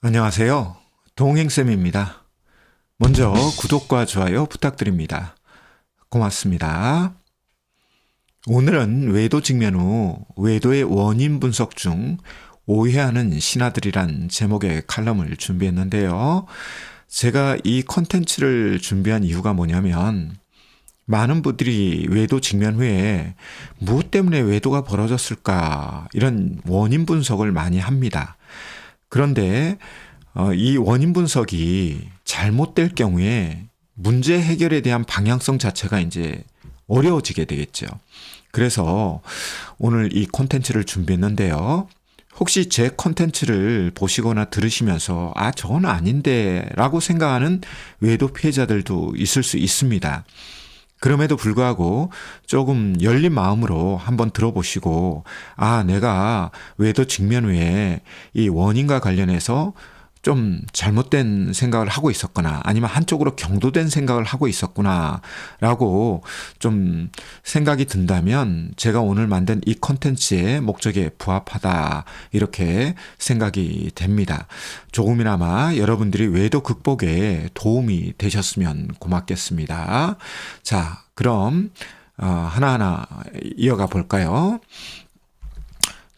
안녕하세요. 동행쌤입니다. 먼저 구독과 좋아요 부탁드립니다. 고맙습니다. 오늘은 외도 직면 후 외도의 원인 분석 중 오해하는 신하들이란 제목의 칼럼을 준비했는데요. 제가 이 컨텐츠를 준비한 이유가 뭐냐면 많은 분들이 외도 직면 후에 무엇 때문에 외도가 벌어졌을까 이런 원인 분석을 많이 합니다. 그런데 이 원인 분석이 잘못될 경우에 문제 해결에 대한 방향성 자체가 이제 어려워지게 되겠죠. 그래서 오늘 이 콘텐츠를 준비했는데요. 혹시 제 콘텐츠를 보시거나 들으시면서 저건 아닌데 라고 생각하는 외도 피해자들도 있을 수 있습니다. 그럼에도 불구하고 조금 열린 마음으로 한번 들어보시고 내가 외도 직면 후에 이 원인과 관련해서 좀 잘못된 생각을 하고 있었거나 아니면 한쪽으로 경도된 생각을 하고 있었구나 라고 좀 생각이 든다면 제가 오늘 만든 이 컨텐츠의 목적에 부합하다 이렇게 생각이 됩니다. 조금이나마 여러분들이 외도 극복에 도움이 되셨으면 고맙겠습니다. 자, 그럼 하나하나 이어가 볼까요?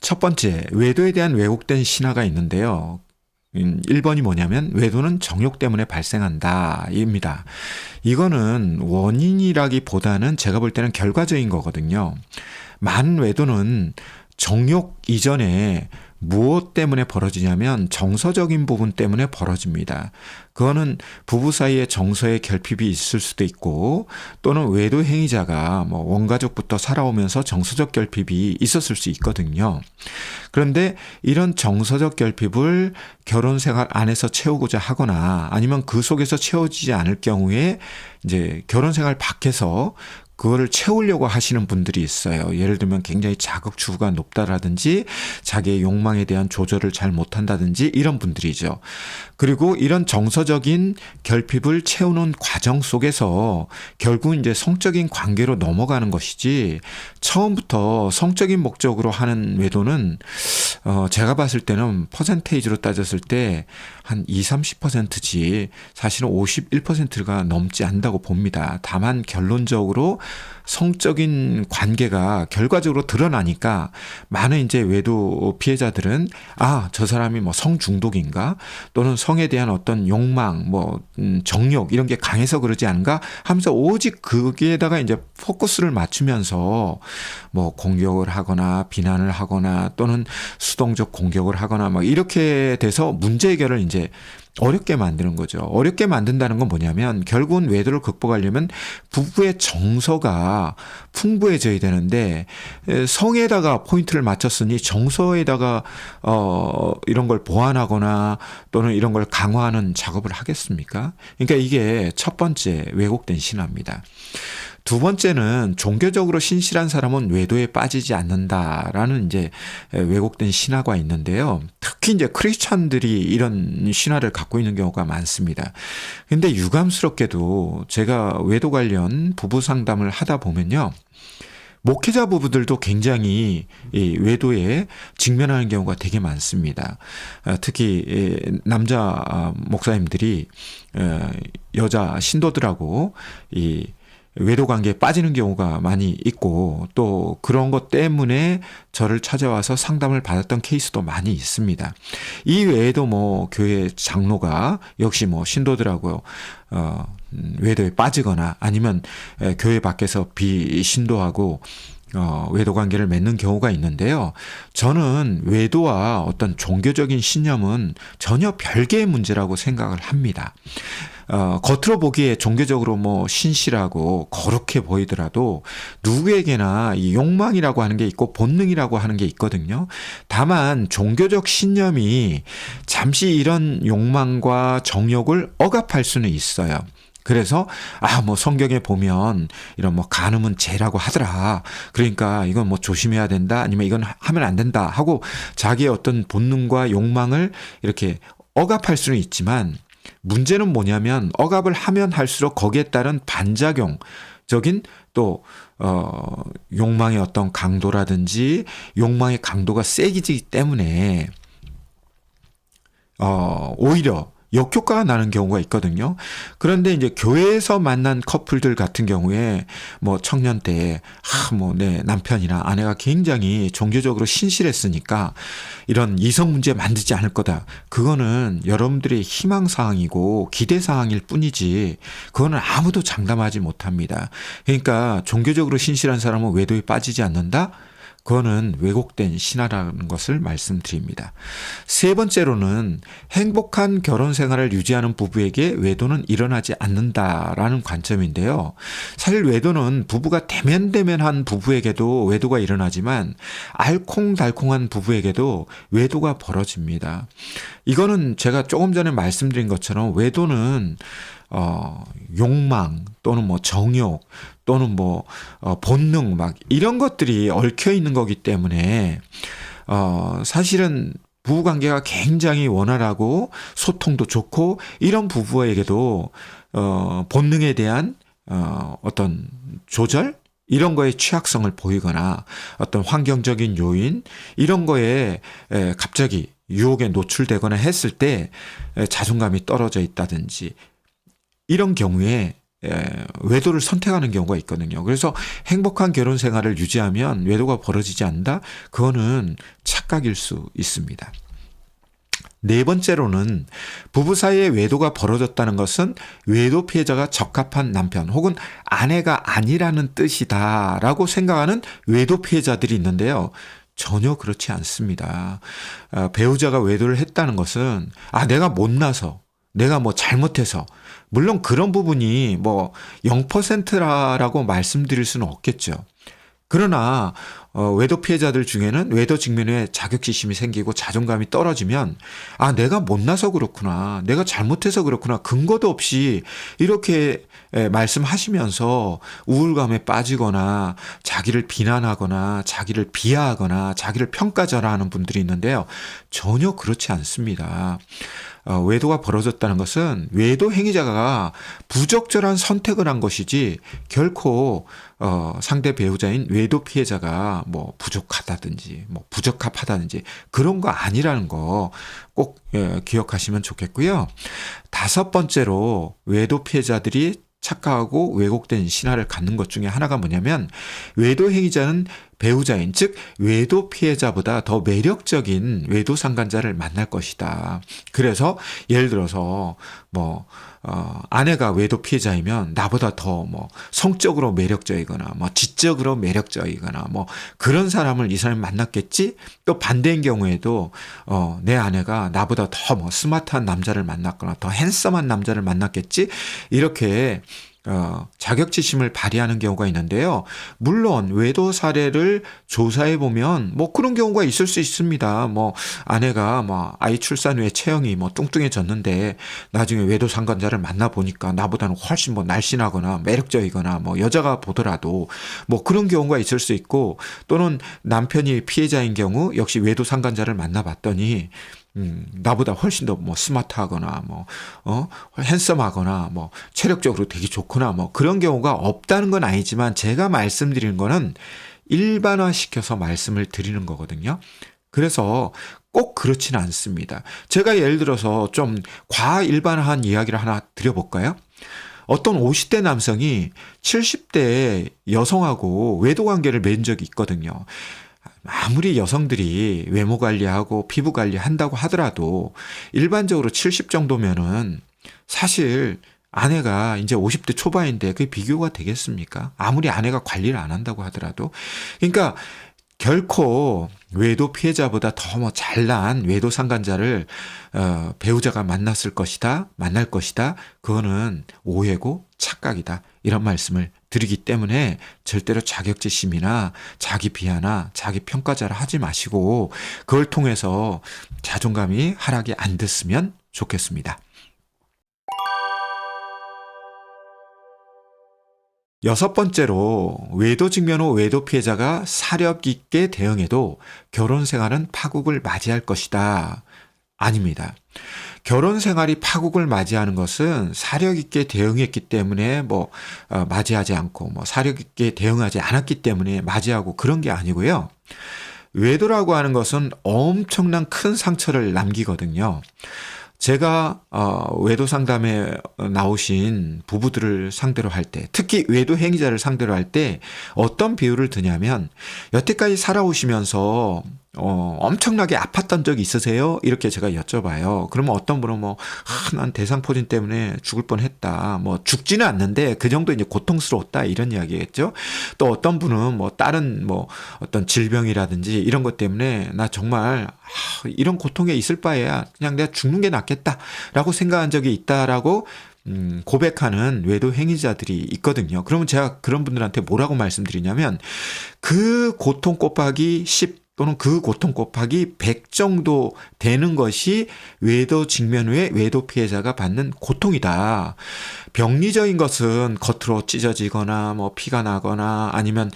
첫 번째, 외도에 대한 왜곡된 신화가 있는데요. 1번이 뭐냐면 외도는 정욕 때문에 발생한다 입니다. 이거는 원인이라기보다는 제가 볼 때는 결과적인 거거든요. 많은 외도는 정욕 이전에 무엇 때문에 벌어지냐면 정서적인 부분 때문에 벌어집니다. 그거는 부부 사이에 정서의 결핍이 있을 수도 있고 또는 외도 행위자가 원가족부터 살아오면서 정서적 결핍이 있었을 수 있거든요. 그런데 이런 정서적 결핍을 결혼 생활 안에서 채우고자 하거나 아니면 그 속에서 채워지지 않을 경우에 이제 결혼 생활 밖에서 그거를 채우려고 하시는 분들이 있어요. 예를 들면 굉장히 자극 추구가 높다라든지 자기의 욕망에 대한 조절을 잘 못한다든지 이런 분들이죠. 그리고 이런 정서적인 결핍을 채우는 과정 속에서 결국 이제 성적인 관계로 넘어가는 것이지 처음부터 성적인 목적으로 하는 외도는 제가 봤을 때는 퍼센테이지로 따졌을 때 한 20-30%지 사실은 51%가 넘지 않는다고 봅니다. 다만 결론적으로 성적인 관계가 결과적으로 드러나니까 많은 이제 외도 피해자들은 저 사람이 성중독인가 또는 성에 대한 어떤 욕망 정욕 이런 게 강해서 그러지 않은가 하면서 오직 거기에다가 이제 포커스를 맞추면서 공격을 하거나 비난을 하거나 또는 수동적 공격을 하거나 이렇게 돼서 문제 해결을 이제 어렵게 만드는 거죠. 어렵게 만든다는 건 뭐냐면 결국은 외도를 극복하려면 부부의 정서가 풍부해져야 되는데 성에다가 포인트를 맞췄으니 정서에다가 이런 걸 보완하거나 또는 이런 걸 강화하는 작업을 하겠습니까? 그러니까 이게 첫 번째 왜곡된 신화입니다. 두 번째는 종교적으로 신실한 사람은 외도에 빠지지 않는다라는 이제 왜곡된 신화가 있는데요. 특히 이제 크리스찬들이 이런 신화를 갖고 있는 경우가 많습니다. 근데 유감스럽게도 제가 외도 관련 부부 상담을 하다 보면요. 목회자 부부들도 굉장히 이 외도에 직면하는 경우가 되게 많습니다. 특히 남자 목사님들이 여자 신도들하고 이 외도 관계에 빠지는 경우가 많이 있고 또 그런 것 때문에 저를 찾아와서 상담을 받았던 케이스도 많이 있습니다. 이 외에도 교회 장로가 역시 신도들하고 외도에 빠지거나 아니면 교회 밖에서 비신도하고 외도 관계를 맺는 경우가 있는데요. 저는 외도와 어떤 종교적인 신념은 전혀 별개의 문제라고 생각을 합니다. 겉으로 보기에 종교적으로 신실하고 거룩해 보이더라도 누구에게나 이 욕망이라고 하는 게 있고 본능이라고 하는 게 있거든요. 다만 종교적 신념이 잠시 이런 욕망과 정욕을 억압할 수는 있어요. 그래서 성경에 보면 이런 간음은 죄라고 하더라. 그러니까 이건 조심해야 된다. 아니면 이건 하면 안 된다 하고 자기의 어떤 본능과 욕망을 이렇게 억압할 수는 있지만 문제는 뭐냐면 억압을 하면 할수록 거기에 따른 반작용적인 또 욕망의 어떤 강도라든지 욕망의 강도가 세지기 때문에 오히려 역효과가 나는 경우가 있거든요. 그런데 이제 교회에서 만난 커플들 같은 경우에 뭐 청년 때, 뭐 내 남편이나 아내가 굉장히 종교적으로 신실했으니까 이런 이성 문제 만들지 않을 거다. 그거는 여러분들의 희망사항이고 기대사항일 뿐이지, 그거는 아무도 장담하지 못합니다. 그러니까 종교적으로 신실한 사람은 외도에 빠지지 않는다? 그거는 왜곡된 신화라는 것을 말씀드립니다. 세 번째로는 행복한 결혼 생활을 유지하는 부부에게 외도는 일어나지 않는다라는 관점인데요. 사실 외도는 부부가 대면대면한 부부에게도 외도가 일어나지만 알콩달콩한 부부에게도 외도가 벌어집니다. 이거는 제가 조금 전에 말씀드린 것처럼 외도는 욕망 또는 뭐 정욕 또는 뭐 본능 막 이런 것들이 얽혀 있는 거기 때문에 사실은 부부 관계가 굉장히 원활하고 소통도 좋고 이런 부부에게도 본능에 대한 어떤 조절 이런 거에 취약성을 보이거나 어떤 환경적인 요인 이런 거에 갑자기 유혹에 노출되거나 했을 때 자존감이 떨어져 있다든지 이런 경우에 외도를 선택하는 경우가 있거든요. 그래서 행복한 결혼 생활을 유지하면 외도가 벌어지지 않는다? 그거는 착각일 수 있습니다. 네 번째로는 부부 사이에 외도가 벌어졌다는 것은 외도 피해자가 적합한 남편 혹은 아내가 아니라는 뜻이다라고 생각하는 외도 피해자들이 있는데요. 전혀 그렇지 않습니다. 배우자가 외도를 했다는 것은 내가 못나서 내가 뭐 잘못해서 물론 그런 부분이 뭐 0%라고 말씀드릴 수는 없겠죠. 그러나 외도 피해자들 중에는 외도 직면에 자격지심이 생기고 자존감이 떨어지면 내가 못나서 그렇구나 내가 잘못해서 그렇구나 근거도 없이 이렇게 말씀하시면서 우울감에 빠지거나 자기를 비난하거나 자기를 비하하거나 자기를 평가절하하는 분들이 있는데요. 전혀 그렇지 않습니다. 외도가 벌어졌다는 것은 외도 행위자가 부적절한 선택을 한 것이지 결코 상대 배우자인 외도 피해자가 뭐 부족하다든지 뭐 부적합하다든지 그런 거 아니라는 거 꼭 기억하시면 좋겠고요. 다섯 번째로 외도 피해자들이 착각하고 왜곡된 신화를 갖는 것 중에 하나가 뭐냐면 외도 행위자는 배우자인 즉 외도 피해자보다 더 매력적인 외도 상간자를 만날 것이다. 그래서 예를 들어서 뭐 아내가 외도 피해자이면 나보다 더 뭐 성적으로 매력적이거나 뭐 지적으로 매력적이거나 뭐 그런 사람을 이 사람이 만났겠지. 또 반대인 경우에도 내 아내가 나보다 더 뭐 스마트한 남자를 만났거나 더 핸섬한 남자를 만났겠지. 이렇게 자격지심을 발휘하는 경우가 있는데요. 물론 외도 사례를 조사해 보면 뭐 그런 경우가 있을 수 있습니다. 뭐 아내가 뭐 아이 출산 후에 체형이 뭐 뚱뚱해졌는데 나중에 외도 상간자를 만나 보니까 나보다는 훨씬 뭐 날씬하거나 매력적이거나 뭐 여자가 보더라도 뭐 그런 경우가 있을 수 있고 또는 남편이 피해자인 경우 역시 외도 상간자를 만나봤더니 나보다 훨씬 더 뭐 스마트하거나 뭐 핸섬하거나 뭐 체력적으로 되게 좋거나 뭐 그런 경우가 없다는 건 아니지만 제가 말씀드리는 거는 일반화시켜서 말씀을 드리는 거거든요. 그래서 꼭 그렇지는 않습니다. 제가 예를 들어서 좀 과일반화한 이야기를 하나 드려볼까요? 어떤 50대 남성이 70대 여성하고 외도 관계를 맺은 적이 있거든요. 아무리 여성들이 외모 관리하고 피부 관리한다고 하더라도 일반적으로 70 정도면은 사실 아내가 이제 50대 초반인데 그게 비교가 되겠습니까? 아무리 아내가 관리를 안 한다고 하더라도. 그러니까 결코 외도 피해자보다 더 뭐 잘난 외도 상간자를 배우자가 만날 것이다. 그거는 오해고 착각이다. 이런 말씀을 드리기 때문에 절대로 자격지심이나 자기 비하나 자기 평가자를 하지 마시고 그걸 통해서 자존감이 하락이 안 됐으면 좋겠습니다. 여섯 번째로 외도 직면 후 외도 피해자가 사력 있게 대응해도 결혼 생활은 파국을 맞이할 것이다. 아닙니다. 결혼 생활이 파국을 맞이하는 것은 사력 있게 대응했기 때문에 맞이하지 않고 사력 있게 대응하지 않았기 때문에 맞이하고 그런 게 아니고요. 외도라고 하는 것은 엄청난 큰 상처를 남기거든요. 제가 외도 상담에 나오신 부부들을 상대로 할 때, 특히 외도 행위자를 상대로 할 때 어떤 비유를 드냐면, 여태까지 살아오시면서 엄청나게 아팠던 적이 있으세요? 이렇게 제가 여쭤봐요. 그러면 어떤 분은 난 대상포진 때문에 죽을 뻔했다. 죽지는 않는데 그 정도 이제 고통스러웠다. 이런 이야기겠죠. 또 어떤 분은 다른 어떤 질병이라든지 이런 것 때문에 나 정말 이런 고통에 있을 바에야 그냥 내가 죽는 게 낫겠다라고 생각한 적이 있다라고 고백하는 외도 행위자들이 있거든요. 그러면 제가 그런 분들한테 뭐라고 말씀드리냐면, 그 고통 곱하기 10 또는 그 고통 곱하기 100 정도 되는 것이 외도 직면 후에 외도 피해자가 받는 고통이다. 병리적인 것은 겉으로 찢어지거나 피가 나거나 아니면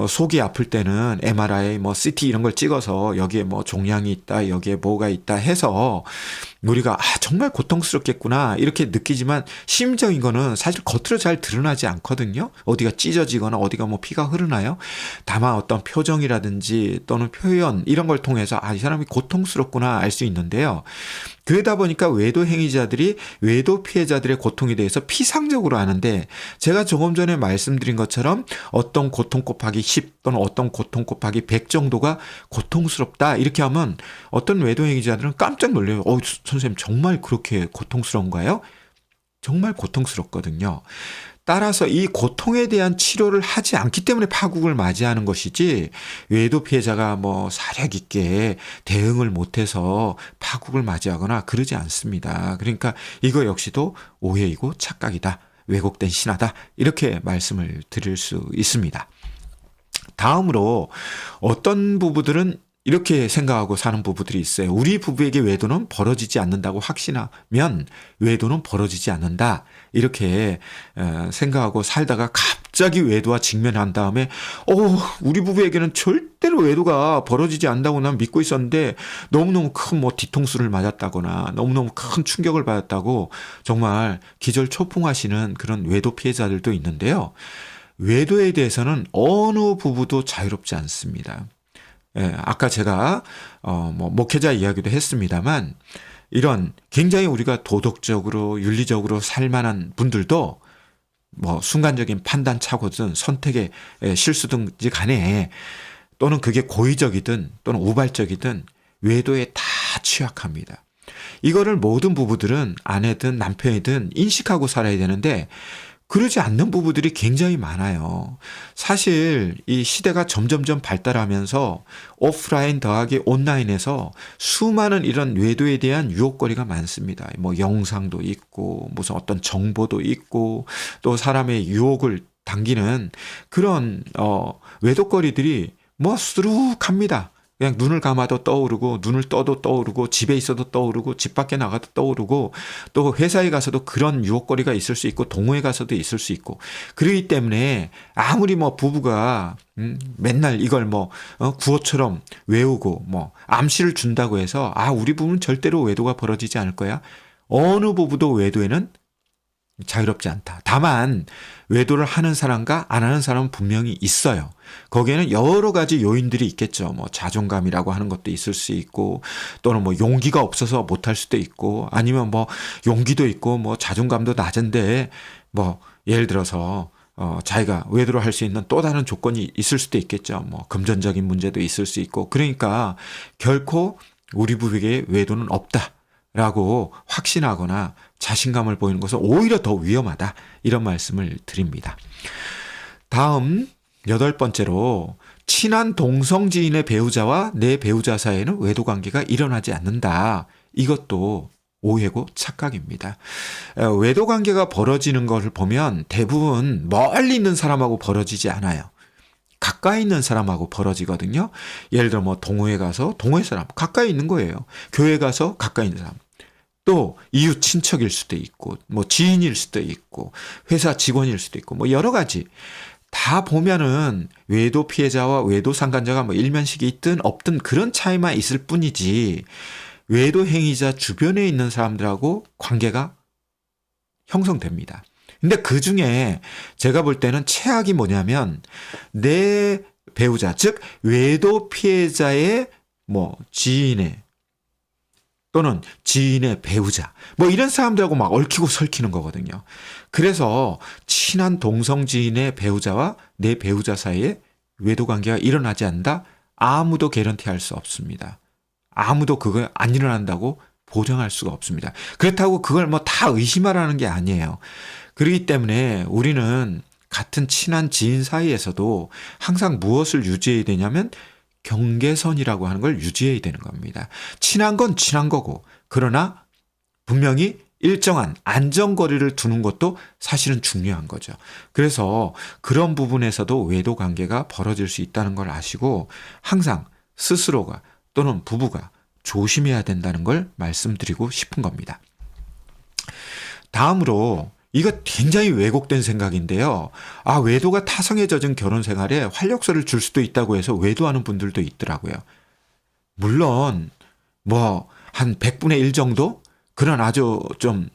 속이 아플 때는 MRI CT 이런 걸 찍어서 여기에 종양이 있다, 여기에 뭐가 있다 해서 우리가 정말 고통스럽겠구나 이렇게 느끼지만, 심적인 거는 사실 겉으로 잘 드러나지 않거든요. 어디가 찢어지거나 어디가 피가 흐르나요? 다만 어떤 표정이라든지 또는 표현 이런 걸 통해서 이 사람이 고통스럽구나 알 수 있는데요. 그러다 보니까 외도 행위자들이 외도 피해자들의 고통에 대해서 피상적으로 아는데, 제가 조금 전에 말씀드린 것처럼 어떤 고통 곱하기 10 또는 어떤 고통 곱하기 100 정도가 고통스럽다 이렇게 하면 어떤 외도 행위자들은 깜짝 놀래요. 선생님 정말 그렇게 고통스러운가요? 정말 고통스럽거든요. 따라서 이 고통에 대한 치료를 하지 않기 때문에 파국을 맞이하는 것이지, 외도 피해자가 사력 있게 대응을 못해서 파국을 맞이하거나 그러지 않습니다. 그러니까 이거 역시도 오해이고 착각이다, 왜곡된 신화다, 이렇게 말씀을 드릴 수 있습니다. 다음으로 어떤 부부들은 이렇게 생각하고 사는 부부들이 있어요. 우리 부부에게 외도는 벌어지지 않는다고 확신하면 외도는 벌어지지 않는다, 이렇게 생각하고 살다가 갑자기 외도와 직면한 다음에 우리 부부에게는 절대로 외도가 벌어지지 않는다고 난 믿고 있었는데 너무너무 큰 뒤통수를 맞았다거나 너무너무 큰 충격을 받았다고 정말 기절초풍하시는 그런 외도 피해자들도 있는데요. 외도에 대해서는 어느 부부도 자유롭지 않습니다. 아까 제가 목회자 이야기도 했습니다만, 이런 굉장히 우리가 도덕적으로 윤리적으로 살만한 분들도 순간적인 판단 착오든 선택의 실수든지 간에, 또는 그게 고의적이든 또는 우발적이든 외도에 다 취약합니다. 이거를 모든 부부들은 아내든 남편이든 인식하고 살아야 되는데, 그러지 않는 부부들이 굉장히 많아요. 사실 이 시대가 점점점 발달하면서 오프라인 더하기 온라인에서 수많은 이런 외도에 대한 유혹거리가 많습니다. 영상도 있고 무슨 어떤 정보도 있고 또 사람의 유혹을 당기는 그런 외도거리들이 수룩합니다. 그냥 눈을 감아도 떠오르고 눈을 떠도 떠오르고 집에 있어도 떠오르고 집 밖에 나가도 떠오르고 또 회사에 가서도 그런 유혹거리가 있을 수 있고 동호회 가서도 있을 수 있고, 그러기 때문에 아무리 부부가 맨날 이걸 구호처럼 외우고 암시를 준다고 해서 우리 부부는 절대로 외도가 벌어지지 않을 거야, 어느 부부도 외도에는 자유롭지 않다. 다만 외도를 하는 사람과 안 하는 사람은 분명히 있어요. 거기에는 여러 가지 요인들이 있겠죠. 자존감이라고 하는 것도 있을 수 있고, 또는 용기가 없어서 못할 수도 있고, 아니면 용기도 있고 자존감도 낮은데 예를 들어서 자기가 외도를 할 수 있는 또 다른 조건이 있을 수도 있겠죠. 금전적인 문제도 있을 수 있고, 그러니까 결코 우리 부부에게 외도는 없다라고 확신하거나 자신감을 보이는 것은 오히려 더 위험하다, 이런 말씀을 드립니다. 다음 8번째로, 친한 동성 지인의 배우자와 내 배우자 사이에는 외도 관계가 일어나지 않는다. 이것도 오해고 착각입니다. 외도 관계가 벌어지는 것을 보면 대부분 멀리 있는 사람하고 벌어지지 않아요. 가까이 있는 사람하고 벌어지거든요. 예를 들어 동호회 가서 동호회 사람 가까이 있는 거예요. 교회 가서 가까이 있는 사람, 또 이웃 친척일 수도 있고 지인일 수도 있고 회사 직원일 수도 있고 여러 가지 다 보면은 외도 피해자와 외도 상간자가 일면식이 있든 없든 그런 차이만 있을 뿐이지, 외도 행위자 주변에 있는 사람들하고 관계가 형성됩니다. 근데 그 중에 제가 볼 때는 최악이 뭐냐면, 내 배우자, 즉 외도 피해자의 뭐 지인의 또는 지인의 배우자, 뭐 이런 사람들하고 막 얽히고 설키는 거거든요. 그래서 친한 동성 지인의 배우자와 내 배우자 사이에 외도 관계가 일어나지 않는다? 아무도 개런티할 수 없습니다. 아무도 그거 안 일어난다고 보장할 수가 없습니다. 그렇다고 그걸 뭐 다 의심하라는 게 아니에요. 그렇기 때문에 우리는 같은 친한 지인 사이에서도 항상 무엇을 유지해야 되냐면 경계선이라고 하는 걸 유지해야 되는 겁니다. 친한 건 친한 거고, 그러나 분명히 일정한 안전거리를 두는 것도 사실은 중요한 거죠. 그래서 그런 부분에서도 외도 관계가 벌어질 수 있다는 걸 아시고 항상 스스로가 또는 부부가 조심해야 된다는 걸 말씀드리고 싶은 겁니다. 다음으로 이거 굉장히 왜곡된 생각인데요. 외도가 타성에 젖은 결혼 생활에 활력소를 줄 수도 있다고 해서 외도하는 분들도 있더라고요. 물론 한 100분의 1 정도? 그런 아주 좀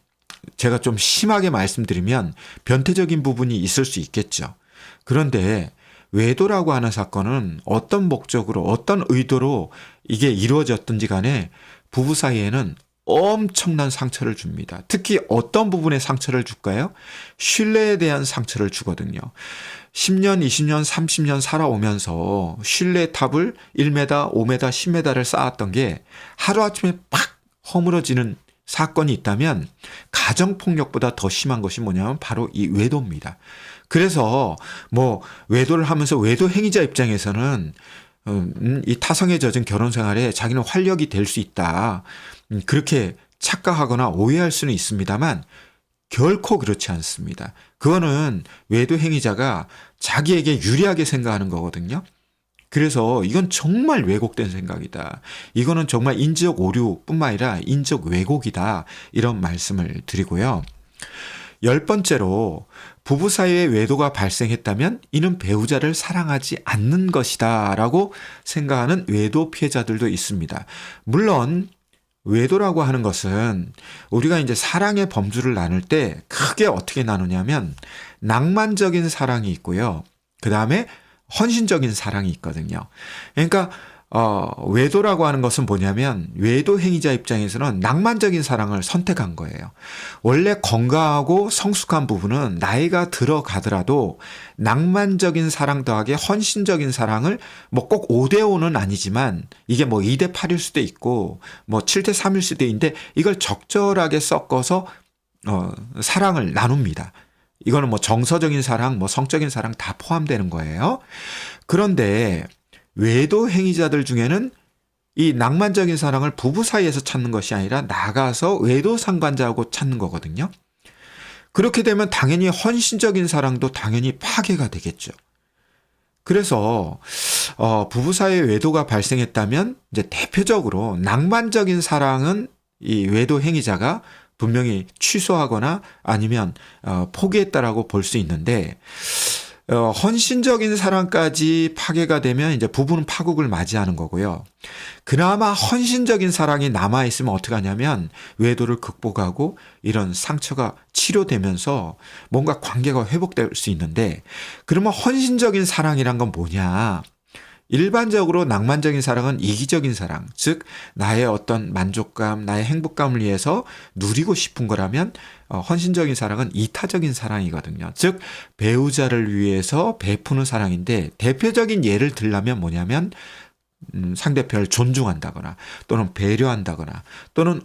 제가 좀 심하게 말씀드리면 변태적인 부분이 있을 수 있겠죠. 그런데 외도라고 하는 사건은 어떤 목적으로 어떤 의도로 이게 이루어졌든지 간에 부부 사이에는 엄청난 상처를 줍니다. 특히 어떤 부분에 상처를 줄까요? 신뢰에 대한 상처를 주거든요. 10년, 20년, 30년 살아오면서 신뢰 탑을 1m, 5m, 10m를 쌓았던 게 하루아침에 팍 허물어지는 사건이 있다면 가정폭력보다 더 심한 것이 뭐냐면 바로 이 외도입니다. 그래서 외도를 하면서 외도 행위자 입장에서는 이 타성에 젖은 결혼 생활에 자기는 활력이 될 수 있다. 그렇게 착각하거나 오해할 수는 있습니다만 결코 그렇지 않습니다. 그거는 외도 행위자가 자기에게 유리하게 생각하는 거거든요. 그래서 이건 정말 왜곡된 생각이다. 이거는 정말 인지적 오류뿐만 아니라 인적 왜곡이다. 이런 말씀을 드리고요. 10번째로 부부 사이에 외도가 발생했다면 이는 배우자를 사랑하지 않는 것이다 라고 생각하는 외도 피해자들도 있습니다. 물론 외도라고 하는 것은 우리가 이제 사랑의 범주를 나눌 때 크게 어떻게 나누냐면 낭만적인 사랑이 있고요. 그 다음에 헌신적인 사랑이 있거든요. 그러니까 외도라고 하는 것은 뭐냐면 외도 행위자 입장에서는 낭만적인 사랑을 선택한 거예요. 원래 건강하고 성숙한 부부는 나이가 들어가더라도 낭만적인 사랑 더하기 헌신적인 사랑을 꼭 5대5는 아니지만 이게 2대8일 수도 있고 7대3일 수도 있는데 이걸 적절하게 섞어서 사랑을 나눕니다. 이거는 정서적인 사랑, 성적인 사랑 다 포함되는 거예요. 그런데 외도 행위자들 중에는 이 낭만적인 사랑을 부부 사이에서 찾는 것이 아니라 나가서 외도 상관자하고 찾는 거거든요. 그렇게 되면 당연히 헌신적인 사랑도 당연히 파괴가 되겠죠. 그래서 부부 사이에 외도가 발생했다면 이제 대표적으로 낭만적인 사랑은 이 외도 행위자가 분명히 취소하거나 아니면 포기했다라고 볼 수 있는데 헌신적인 사랑까지 파괴가 되면 이제 부부는 파국을 맞이하는 거고요. 그나마 헌신적인 사랑이 남아있으면 어떻게 하냐면 외도를 극복하고 이런 상처가 치료되면서 뭔가 관계가 회복될 수 있는데 그러면 헌신적인 사랑이란 건 뭐냐? 일반적으로 낭만적인 사랑은 이기적인 사랑, 즉 나의 어떤 만족감, 나의 행복감을 위해서 누리고 싶은 거라면 헌신적인 사랑은 이타적인 사랑이거든요. 즉 배우자를 위해서 베푸는 사랑인데 대표적인 예를 들라면 뭐냐면 상대편을 존중한다거나 또는 배려한다거나 또는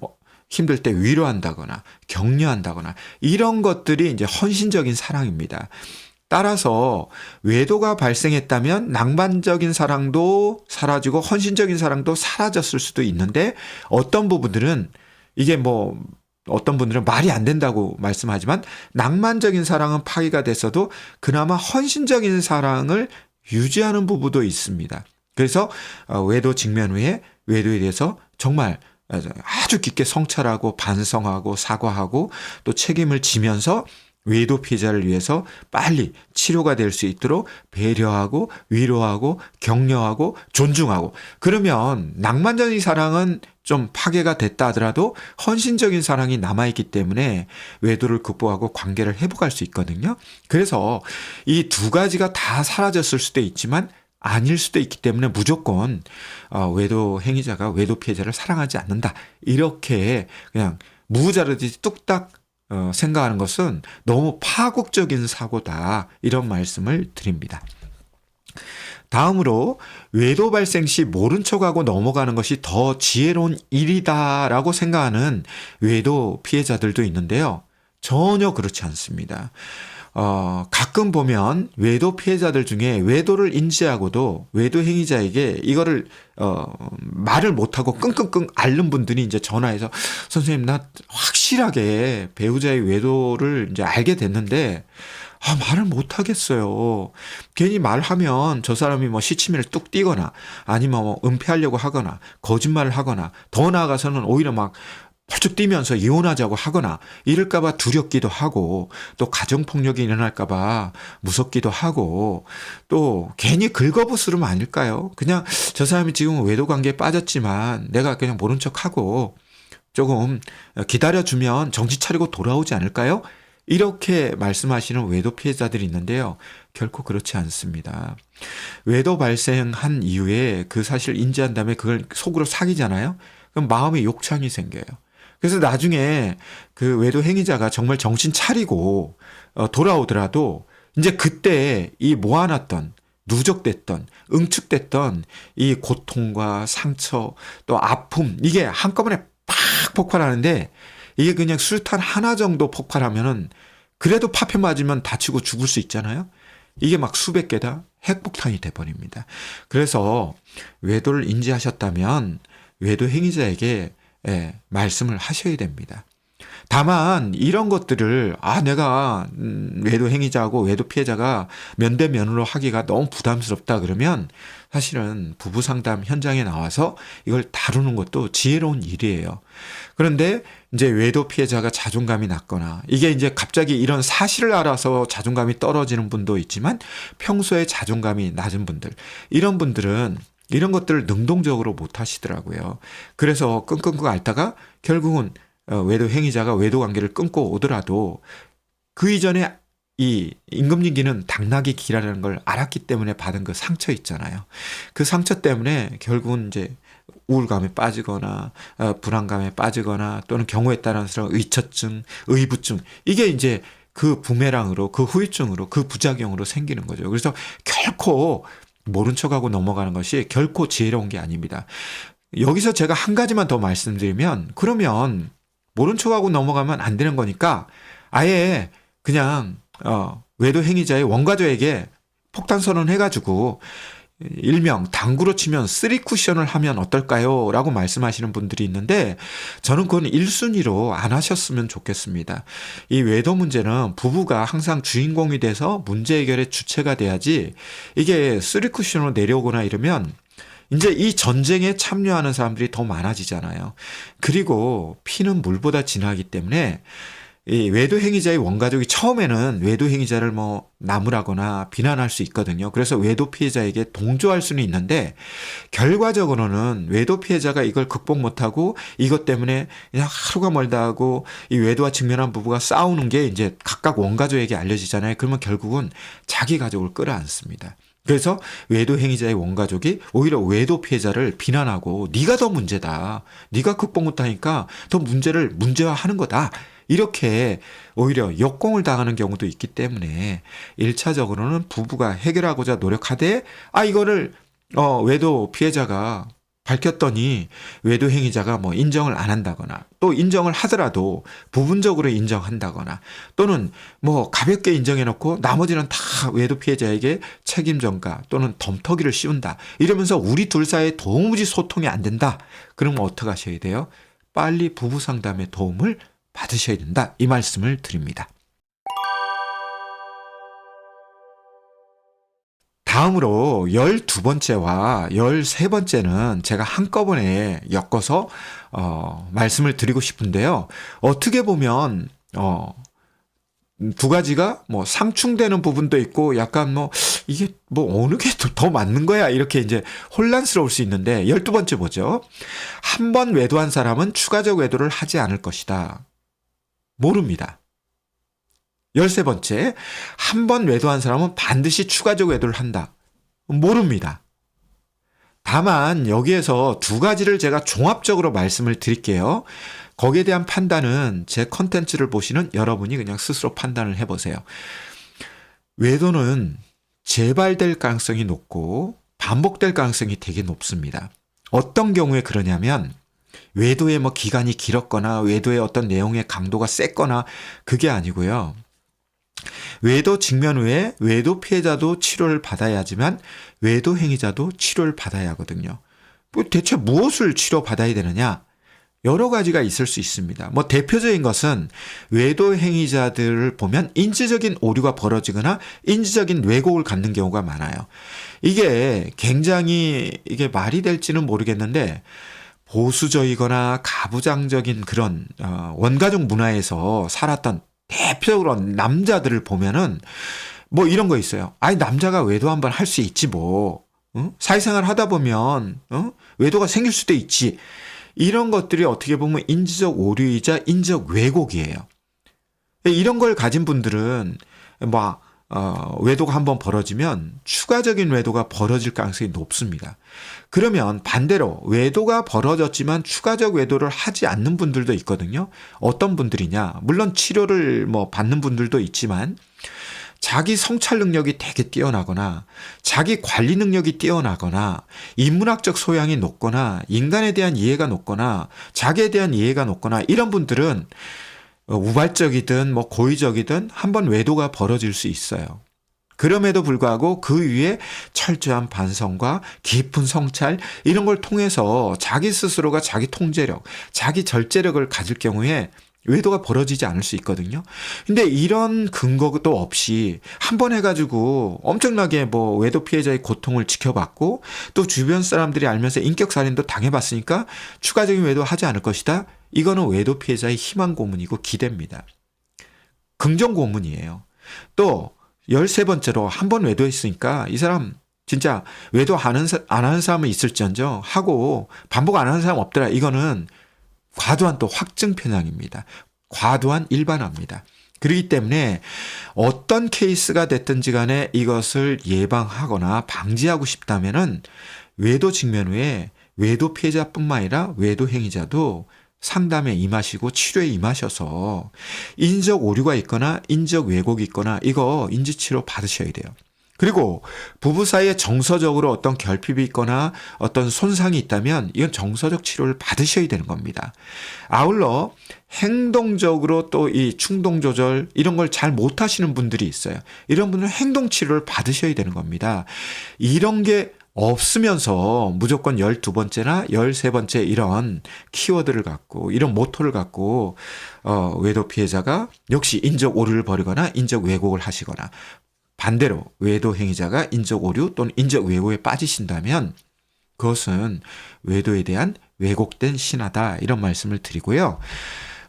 힘들 때 위로한다거나 격려한다거나 이런 것들이 이제 헌신적인 사랑입니다. 따라서 외도가 발생했다면 낭만적인 사랑도 사라지고 헌신적인 사랑도 사라졌을 수도 있는데 어떤 부분들은 이게 어떤 분들은 말이 안 된다고 말씀하지만 낭만적인 사랑은 파괴가 됐어도 그나마 헌신적인 사랑을 유지하는 부부도 있습니다. 그래서 외도 직면 후에 외도에 대해서 정말 아주 깊게 성찰하고 반성하고 사과하고 또 책임을 지면서 외도 피해자를 위해서 빨리 치료가 될 수 있도록 배려하고 위로하고 격려하고 존중하고 그러면 낭만적인 사랑은 좀 파괴가 됐다 하더라도 헌신적인 사랑이 남아있기 때문에 외도를 극복하고 관계를 회복할 수 있거든요. 그래서 이 두 가지가 다 사라졌을 수도 있지만 아닐 수도 있기 때문에 무조건 외도 행위자가 외도 피해자를 사랑하지 않는다. 이렇게 그냥 무자르듯이 뚝딱 생각하는 것은 너무 파국적인 사고다. 이런 말씀을 드립니다. 다음으로 외도 발생 시 모른 척하고 넘어가는 것이 더 지혜로운 일이다라고 생각하는 외도 피해자들도 있는데요. 전혀 그렇지 않습니다. 가끔 보면 외도 피해자들 중에 외도를 인지하고도 외도 행위자에게 이거를 말을 못하고 끙끙끙 앓는 분들이 이제 전화해서 선생님 나 확실하게 배우자의 외도를 이제 알게 됐는데 말을 못하겠어요. 괜히 말하면 저 사람이 뭐 시치미를 뚝 띄거나 아니면 뭐 은폐하려고 하거나 거짓말을 하거나 더 나아가서는 오히려 막 펄쩍 뛰면서 이혼하자고 하거나 이럴까봐 두렵기도 하고 또 가정폭력이 일어날까봐 무섭기도 하고 또 괜히 긁어부스름 아닐까요? 그냥 저 사람이 지금 외도관계에 빠졌지만 내가 그냥 모른 척하고 조금 기다려주면 정신 차리고 돌아오지 않을까요? 이렇게 말씀하시는 외도 피해자들이 있는데요. 결코 그렇지 않습니다. 외도 발생한 이후에 그 사실을 인지한 다음에 그걸 속으로 사귀잖아요. 그럼 마음에 욕창이 생겨요. 그래서 나중에 그 외도 행위자가 정말 정신 차리고 돌아오더라도 이제 그때 이 모아놨던 누적됐던 응축됐던 이 고통과 상처 또 아픔 이게 한꺼번에 팍 폭발하는데 이게 그냥 수류탄 하나 정도 폭발하면은 그래도 파편 맞으면 다치고 죽을 수 있잖아요. 이게 막 수백 개다 핵폭탄이 돼버립니다. 그래서 외도를 인지하셨다면 외도 행위자에게 말씀을 하셔야 됩니다. 다만 이런 것들을 내가 외도 행위자하고 외도 피해자가 면대면으로 하기가 너무 부담스럽다 그러면 사실은 부부 상담 현장에 나와서 이걸 다루는 것도 지혜로운 일이에요. 그런데 이제 외도 피해자가 자존감이 낮거나 이게 이제 갑자기 이런 사실을 알아서 자존감이 떨어지는 분도 있지만 평소에 자존감이 낮은 분들 이런 분들은 이런 것들을 능동적으로 못 하시더라고요. 그래서 끙끙끙 앓다가 결국은 외도 행위자가 외도 관계를 끊고 오더라도 그 이전에 이 임금님기는 당나귀 기라는 걸 알았기 때문에 받은 그 상처 있잖아요. 그 상처 때문에 결국은 이제 우울감에 빠지거나 불안감에 빠지거나 또는 경우에 따라서 의처증, 의부증 이게 이제 그 부메랑으로 그 후유증으로 그 부작용으로 생기는 거죠. 그래서 결코 모른 척하고 넘어가는 것이 결코 지혜로운 게 아닙니다. 여기서 제가 한 가지만 더 말씀드리면 그러면 모른 척하고 넘어가면 안 되는 거니까 아예 그냥 외도 행위자의 원가족에게 폭탄 선언해가지고 일명 당구로 치면 3쿠션을 하면 어떨까요? 라고 말씀하시는 분들이 있는데 저는 그건 1순위로 안 하셨으면 좋겠습니다. 이 외도 문제는 부부가 항상 주인공이 돼서 문제 해결의 주체가 돼야지 이게 3쿠션으로 내려오거나 이러면 이제 이 전쟁에 참여하는 사람들이 더 많아지잖아요. 그리고 피는 물보다 진하기 때문에 이 외도 행위자의 원가족이 처음에는 외도 행위자를 뭐 나무라거나 비난할 수 있거든요. 그래서 외도 피해자에게 동조할 수는 있는데 결과적으로는 외도 피해자가 이걸 극복 못하고 이것 때문에 그냥 하루가 멀다 하고 이 외도와 직면한 부부가 싸우는 게 이제 각각 원가족에게 알려지잖아요. 그러면 결국은 자기 가족을 끌어안습니다. 그래서 외도 행위자의 원가족이 오히려 외도 피해자를 비난하고 네가 더 문제다. 네가 극복 못하니까 더 문제를 문제화하는 거다. 이렇게 오히려 역공을 당하는 경우도 있기 때문에 1차적으로는 부부가 해결하고자 노력하되 이거를 외도 피해자가 밝혔더니 외도 행위자가 뭐 인정을 안 한다거나 또 인정을 하더라도 부분적으로 인정한다거나 또는 뭐 가볍게 인정해놓고 나머지는 다 외도 피해자에게 책임 전가 또는 덤터기를 씌운다. 이러면서 우리 둘 사이에 도무지 소통이 안 된다. 그러면 어떻게 하셔야 돼요? 빨리 부부 상담의 도움을 받으셔야 된다. 이 말씀을 드립니다. 다음으로 12번째와 13번째는 제가 한꺼번에 엮어서 말씀을 드리고 싶은데요. 어떻게 보면 두 가지가 뭐 상충되는 부분도 있고 약간 뭐 이게 뭐 어느 게 더 맞는 거야 이렇게 이제 혼란스러울 수 있는데 12번째 뭐죠? 한 번 외도한 사람은 추가적 외도를 하지 않을 것이다. 모릅니다. 13번째, 한 번 외도한 사람은 반드시 추가적 외도를 한다. 모릅니다. 다만 여기에서 두 가지를 제가 종합적으로 말씀을 드릴게요. 거기에 대한 판단은 제 컨텐츠를 보시는 여러분이 그냥 스스로 판단을 해보세요. 외도는 재발될 가능성이 높고 반복될 가능성이 되게 높습니다. 어떤 경우에 그러냐면 외도의 뭐 기간이 길었거나 외도의 어떤 내용의 강도가 셌거나 그게 아니고요. 외도 직면 후에 외도 피해자도 치료를 받아야 하지만 외도 행위자도 치료를 받아야 하거든요. 뭐 대체 무엇을 치료받아야 되느냐? 여러 가지가 있을 수 있습니다. 뭐 대표적인 것은 외도 행위자들을 보면 인지적인 오류가 벌어지거나 인지적인 왜곡을 갖는 경우가 많아요. 이게 굉장히 이게 말이 될지는 모르겠는데 보수적이거나 가부장적인 그런 원가족 문화에서 살았던 대표적으로 남자들을 보면은 뭐 이런 거 있어요. 아니 남자가 외도 한번 할 수 있지 뭐. 사회생활 하다 보면 외도가 생길 수도 있지. 이런 것들이 어떻게 보면 인지적 오류이자 인지적 왜곡이에요. 이런 걸 가진 분들은 뭐 외도가 한번 벌어지면 추가적인 외도가 벌어질 가능성이 높습니다. 그러면 반대로 외도가 벌어졌지만 추가적 외도를 하지 않는 분들도 있거든요. 어떤 분들이냐? 물론 치료를 뭐 받는 분들도 있지만 자기 성찰 능력이 되게 뛰어나거나 자기 관리 능력이 뛰어나거나 인문학적 소양이 높거나 인간에 대한 이해가 높거나 자기에 대한 이해가 높거나 이런 분들은 우발적이든 뭐 고의적이든 한번 외도가 벌어질 수 있어요. 그럼에도 불구하고 그 위에 철저한 반성과 깊은 성찰 이런 걸 통해서 자기 스스로가 자기 통제력, 자기 절제력을 가질 경우에 외도가 벌어지지 않을 수 있거든요. 근데 이런 근거도 없이 한 번 해가지고 엄청나게 뭐 외도 피해자의 고통을 지켜봤고 또 주변 사람들이 알면서 인격살인도 당해봤으니까 추가적인 외도 하지 않을 것이다. 이거는 외도 피해자의 희망 고문이고 기대입니다. 긍정 고문이에요. 또 13번째로 한 번 외도했으니까 이 사람 진짜 외도 안 하는 사람은 있을지언정 하고 반복 안 하는 사람 없더라. 이거는 과도한 또 확증 편향입니다. 과도한 일반화입니다. 그렇기 때문에 어떤 케이스가 됐든지 간에 이것을 예방하거나 방지하고 싶다면은 외도 직면 후에 외도 피해자뿐만 아니라 외도 행위자도 상담에 임하시고 치료에 임하셔서 인적 오류가 있거나 인적 왜곡이 있거나 이거 인지치료 받으셔야 돼요. 그리고 부부 사이에 정서적으로 어떤 결핍이 있거나 어떤 손상이 있다면 이건 정서적 치료를 받으셔야 되는 겁니다. 아울러 행동적으로 또 이 충동 조절 이런 걸 잘 못하시는 분들이 있어요. 이런 분들은 행동 치료를 받으셔야 되는 겁니다. 이런 게 없으면서 무조건 12번째나 13번째 이런 키워드를 갖고 이런 모토를 갖고 외도 피해자가 역시 인적 오류를 벌이거나 인적 왜곡을 하시거나 반대로 외도 행위자가 인적 오류 또는 인적 왜곡에 빠지신다면 그것은 외도에 대한 왜곡된 신화다 이런 말씀을 드리고요.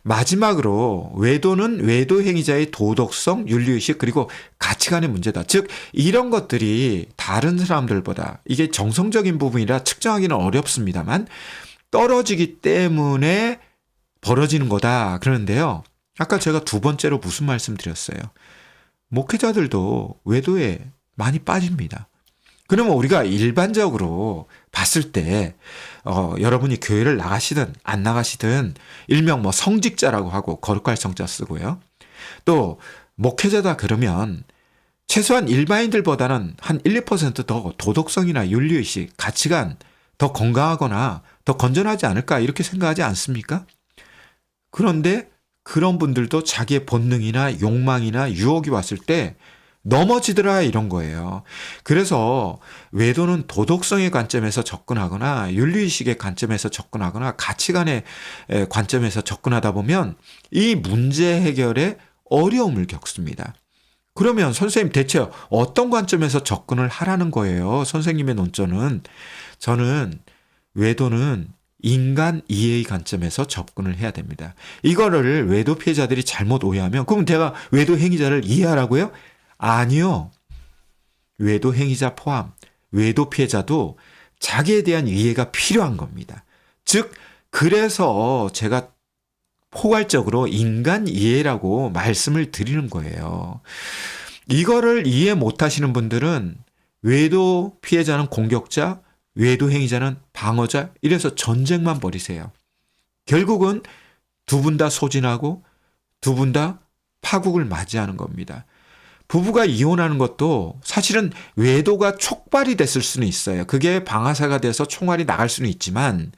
마지막으로 외도는 외도 행위자의 도덕성, 윤리의식 그리고 가치관의 문제다. 즉 이런 것들이 다른 사람들보다 이게 정성적인 부분이라 측정하기는 어렵습니다만 떨어지기 때문에 벌어지는 거다 그러는데요. 아까 제가 두 번째로 무슨 말씀 드렸어요? 목회자들도 외도에 많이 빠집니다. 그러면 우리가 일반적으로 봤을 때 여러분이 교회를 나가시든 안 나가시든 일명 뭐 성직자라고 하고 거룩할 성자 쓰고요. 또 목회자다 그러면 최소한 일반인들보다는 한 1, 2%더 도덕성이나 윤리의식, 가치관 더 건강하거나 더 건전하지 않을까 이렇게 생각하지 않습니까? 그런데 그런 분들도 자기의 본능이나 욕망이나 유혹이 왔을 때 넘어지더라 이런 거예요. 그래서 외도는 도덕성의 관점에서 접근하거나 윤리의식의 관점에서 접근하거나 가치관의 관점에서 접근하다 보면 이 문제 해결에 어려움을 겪습니다. 그러면 선생님 대체 어떤 관점에서 접근을 하라는 거예요? 선생님의 논조는 저는 외도는 인간 이해의 관점에서 접근을 해야 됩니다. 이거를 외도 피해자들이 잘못 오해하면 그럼 제가 외도 행위자를 이해하라고요? 아니요. 외도 행위자 포함 외도 피해자도 자기에 대한 이해가 필요한 겁니다. 즉 그래서 제가 포괄적으로 인간 이해라고 말씀을 드리는 거예요. 이거를 이해 못 하시는 분들은 외도 피해자는 공격자, 외도 행위자는 방어자, 이래서 전쟁만 벌이세요. 결국은 두 분 다 소진하고 두 분 다 파국을 맞이하는 겁니다. 부부가 이혼하는 것도 사실은 외도가 촉발이 됐을 수는 있어요. 그게 방아쇠가 돼서 총알이 나갈 수는 있지만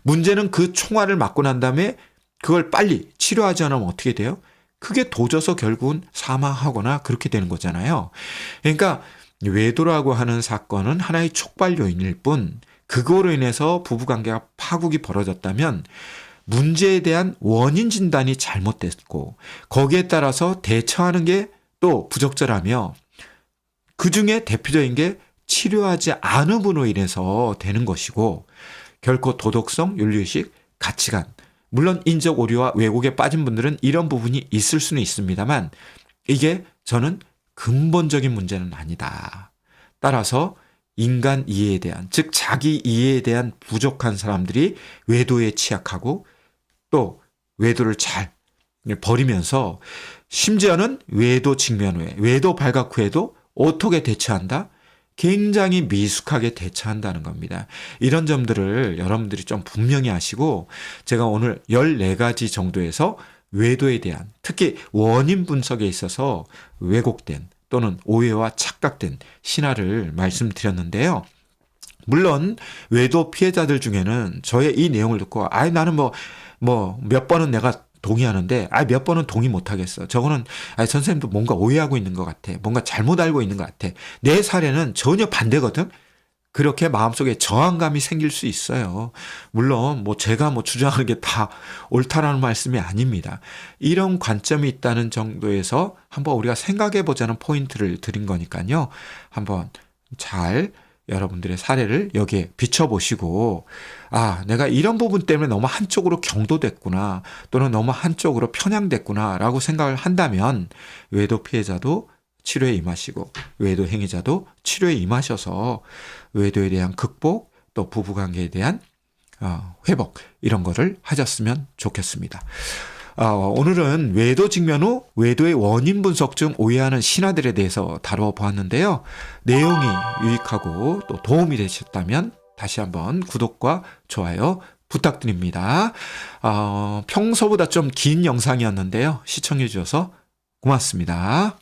문제는 그 총알을 맞고 난 다음에 그걸 빨리 치료하지 않으면 어떻게 돼요? 그게 도져서 결국은 사망하거나 그렇게 되는 거잖아요. 그러니까 외도라고 하는 사건은 하나의 촉발 요인일 뿐 그거로 인해서 부부관계가 파국이 벌어졌다면 문제에 대한 원인 진단이 잘못됐고 거기에 따라서 대처하는 게 또 부적절하며 그중에 대표적인 게 치료하지 않음으로 인해서 되는 것이고 결코 도덕성, 윤리의식, 가치관 물론 인적 오류와 왜곡에 빠진 분들은 이런 부분이 있을 수는 있습니다만 이게 저는 근본적인 문제는 아니다. 따라서 인간 이해에 대한 즉 자기 이해에 대한 부족한 사람들이 외도에 취약하고 또 외도를 잘 버리면서 심지어는 외도 직면 후에 외도 발각 후에도 어떻게 대처한다? 굉장히 미숙하게 대처한다는 겁니다. 이런 점들을 여러분들이 좀 분명히 아시고 제가 오늘 14가지 정도에서 외도에 대한 특히 원인 분석에 있어서 왜곡된 또는 오해와 착각된 신화를 말씀드렸는데요. 물론 외도 피해자들 중에는 저의 이 내용을 듣고 나는 몇 번은 내가 동의하는데 몇 번은 동의 못하겠어. 저거는 선생님도 뭔가 오해하고 있는 것 같아. 뭔가 잘못 알고 있는 것 같아. 내 사례는 전혀 반대거든. 그렇게 마음속에 저항감이 생길 수 있어요. 물론 제가 주장하는 게 다 옳다라는 말씀이 아닙니다. 이런 관점이 있다는 정도에서 한번 우리가 생각해 보자는 포인트를 드린 거니까요. 한번 잘 여러분들의 사례를 여기에 비춰보시고 내가 이런 부분 때문에 너무 한쪽으로 경도됐구나 또는 너무 한쪽으로 편향됐구나 라고 생각을 한다면 외도 피해자도 치료에 임하시고 외도 행위자도 치료에 임하셔서 외도에 대한 극복 또 부부관계에 대한 회복 이런 거를 하셨으면 좋겠습니다. 오늘은 외도 직면 후 외도의 원인 분석 중 오해하는 신화들에 대해서 다뤄보았는데요. 내용이 유익하고 또 도움이 되셨다면 다시 한번 구독과 좋아요 부탁드립니다. 평소보다 좀 긴 영상이었는데요. 시청해 주셔서 고맙습니다.